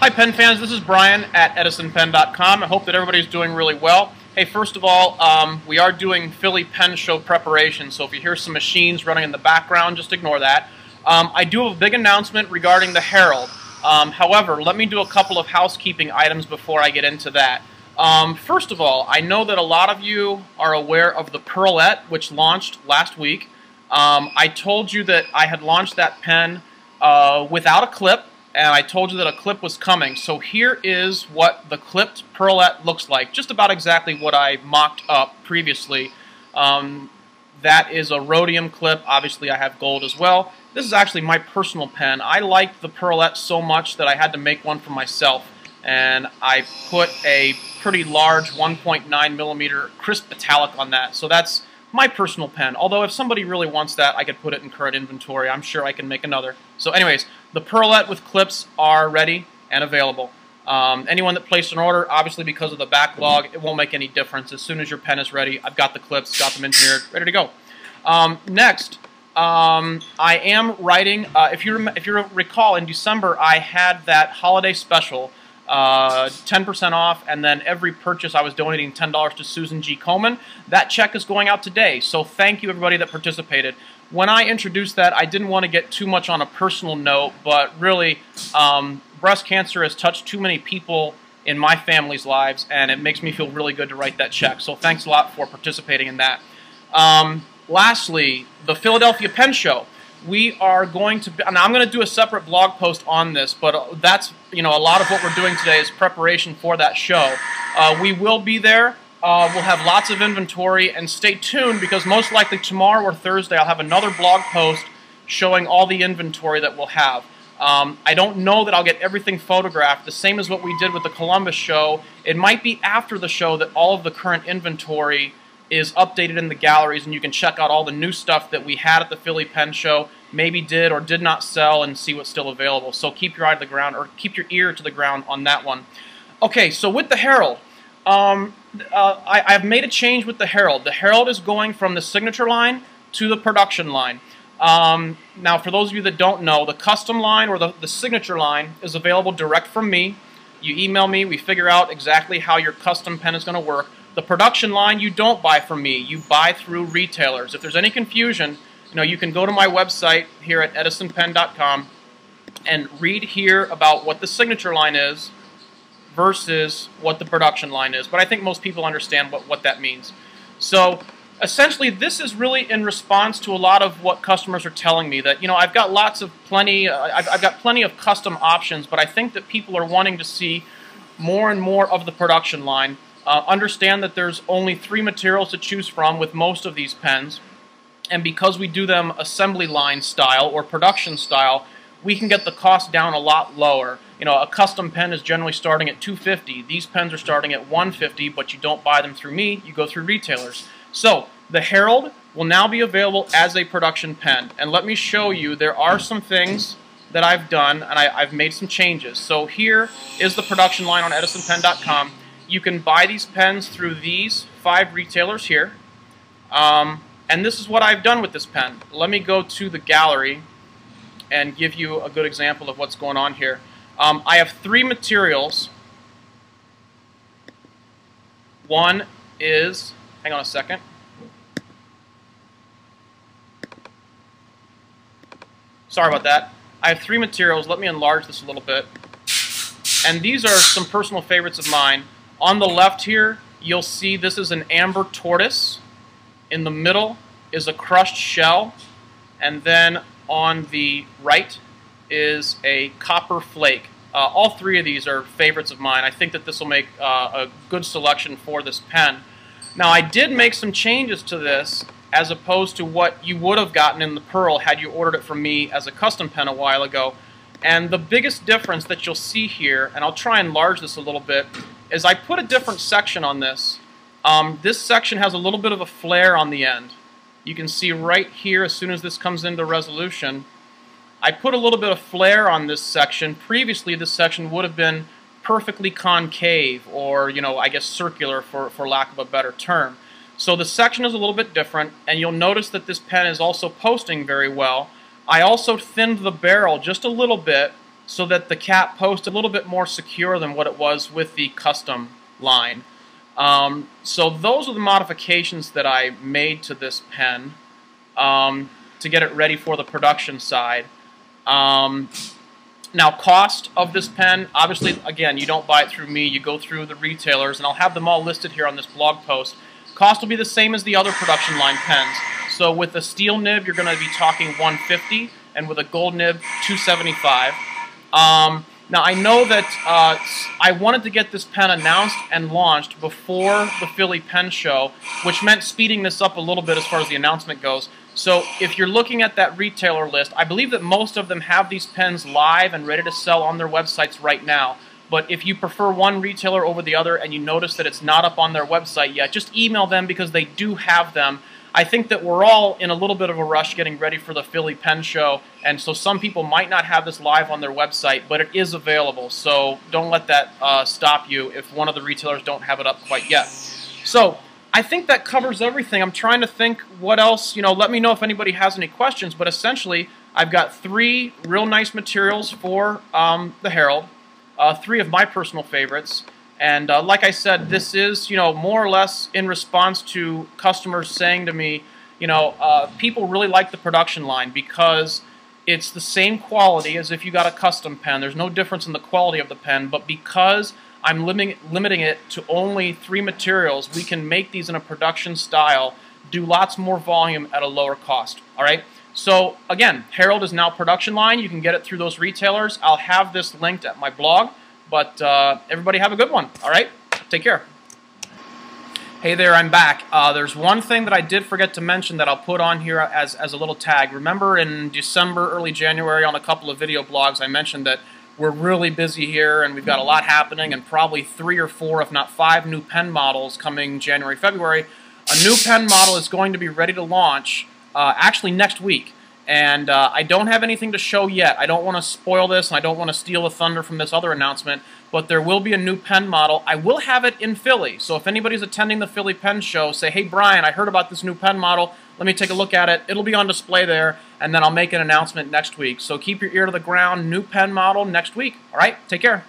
Hi pen fans, this is Brian at edisonpen.com. I hope that everybody's doing really well. Hey, first of all, we are doing Philly Pen Show preparation, so if you hear some machines running in the background, just ignore that. I do have a big announcement regarding the Herald. However, let me do a couple of housekeeping items before I get into that. First of all, I know that a lot of you are aware of the Pearlette, which launched last week. I told you that I had launched that pen without a clip, and I told you that a clip was coming. So here is what the clipped Pearlette looks like, just about exactly what I mocked up previously. That is a rhodium clip. Obviously I have gold as well. This is actually my personal pen. I liked the Pearlette so much that I had to make one for myself, and I put a pretty large 1.9 millimeter crisp metallic on that. So that's my personal pen. Although if somebody really wants that, I could put it in current inventory. I'm sure I can make another. So anyways, the Pearlette with clips are ready and available. Anyone that placed an order, obviously because of the backlog, it won't make any difference. As soon as your pen is ready, I've got the clips, got them engineered, ready to go. Next, I am writing, if you recall, in December I had that holiday special, 10% off, and then every purchase I was donating $10 to Susan G. Komen. That check is going out today, so thank you everybody that participated. When I introduced that, I didn't want to get too much on a personal note, but really, breast cancer has touched too many people in my family's lives, and it makes me feel really good to write that check, so thanks a lot for participating in that. Lastly, the Philadelphia Pen Show. We are going to, and I'm going to do a separate blog post on this, but that's, a lot of what we're doing today is preparation for that show. We will be there. We'll have lots of inventory, and stay tuned because most likely tomorrow or Thursday I'll have another blog post showing all the inventory that we'll have. I don't know that I'll get everything photographed, the same as what we did with the Columbus show. It might be after the show that all of the current inventory is updated in the galleries, and you can check out all the new stuff that we had at the Philly Pen Show, maybe did or did not sell, and see what's still available. So keep your eye to the ground, or keep your ear to the ground on that one. Okay, so with the Herald, I've made a change with the Herald. The Herald is going from the signature line to the production line. Now, for those of you that don't know, the custom line or the signature line is available direct from me. You email me, we figure out exactly how your custom pen is going to work. The production line you don't buy from me, you buy through retailers. If there's any confusion, you can go to my website here at edisonpen.com and read here about what the signature line is versus what the production line is. But I think most people understand what that means. So essentially this is really in response to a lot of what customers are telling me, that I've got plenty of custom options, but I think that people are wanting to see more and more of the production line. Understand that there's only 3 materials to choose from with most of these pens, and because we do them assembly line style or production style, we can get the cost down a lot lower. A custom pen is generally starting at $250. These pens are starting at $150, but you don't buy them through me, you go through retailers. So the Herald will now be available as a production pen, and let me show you, there are some things that I've done, and I've made some changes. So here is the production line on edisonpen.com. You can buy these pens through these 5 retailers here. And this is what I've done with this pen. Let me go to the gallery and give you a good example of what's going on here. I have 3 materials. One is, hang on a second. Sorry about that. I have 3 materials. Let me enlarge this a little bit. And these are some personal favorites of mine. On the left here, you'll see this is an amber tortoise. In the middle is a crushed shell. And then on the right is a copper flake. All 3 of these are favorites of mine. I think that this will make a good selection for this pen. Now, I did make some changes to this as opposed to what you would have gotten in the Pearl had you ordered it from me as a custom pen a while ago. And the biggest difference that you'll see here, and I'll try and enlarge this a little bit, is I put a different section on this. This section has a little bit of a flare on the end. You can see right here, as soon as this comes into resolution, I put a little bit of flare on this section. Previously, this section would have been perfectly concave, or, I guess circular for lack of a better term. So the section is a little bit different, and you'll notice that this pen is also posting very well. I also thinned the barrel just a little bit so that the cap post a little bit more secure than what it was with the custom line. So those are the modifications that I made to this pen to get it ready for the production side. Now, cost of this pen, obviously, again, you don't buy it through me, you go through the retailers, and I'll have them all listed here on this blog post. Cost will be the same as the other production line pens. So with a steel nib, you're going to be talking $150, and with a gold nib, $275. Now, I know that I wanted to get this pen announced and launched before the Philly Pen Show, which meant speeding this up a little bit as far as the announcement goes. So if you're looking at that retailer list, I believe that most of them have these pens live and ready to sell on their websites right now. But if you prefer one retailer over the other and you notice that it's not up on their website yet, just email them because they do have them. I think that we're all in a little bit of a rush getting ready for the Philly Pen Show, and so some people might not have this live on their website, but it is available. So don't let that stop you if one of the retailers don't have it up quite yet. So I think that covers everything. I'm trying to think what else, let me know if anybody has any questions, but essentially I've got 3 real nice materials for the Herald, 3 of my personal favorites. And like I said, this is, more or less in response to customers saying to me, people really like the production line because it's the same quality as if you got a custom pen. There's no difference in the quality of the pen, but because I'm limiting it to only 3 materials, we can make these in a production style, do lots more volume at a lower cost. All right? So again, Herald is now production line. You can get it through those retailers. I'll have this linked at my blog. But everybody have a good one. All right? Take care. Hey there, I'm back. There's one thing that I did forget to mention that I'll put on here as a little tag. Remember in December, early January, on a couple of video blogs, I mentioned that we're really busy here and we've got a lot happening and probably 3 or 4, if not 5 new pen models coming January, February. A new pen model is going to be ready to launch actually next week. And I don't have anything to show yet. I don't want to spoil this, and I don't want to steal the thunder from this other announcement, but there will be a new pen model. I will have it in Philly, so if anybody's attending the Philly Pen Show, say, hey, Brian, I heard about this new pen model. Let me take a look at it. It'll be on display there, and then I'll make an announcement next week. So keep your ear to the ground. New pen model next week. All right? Take care.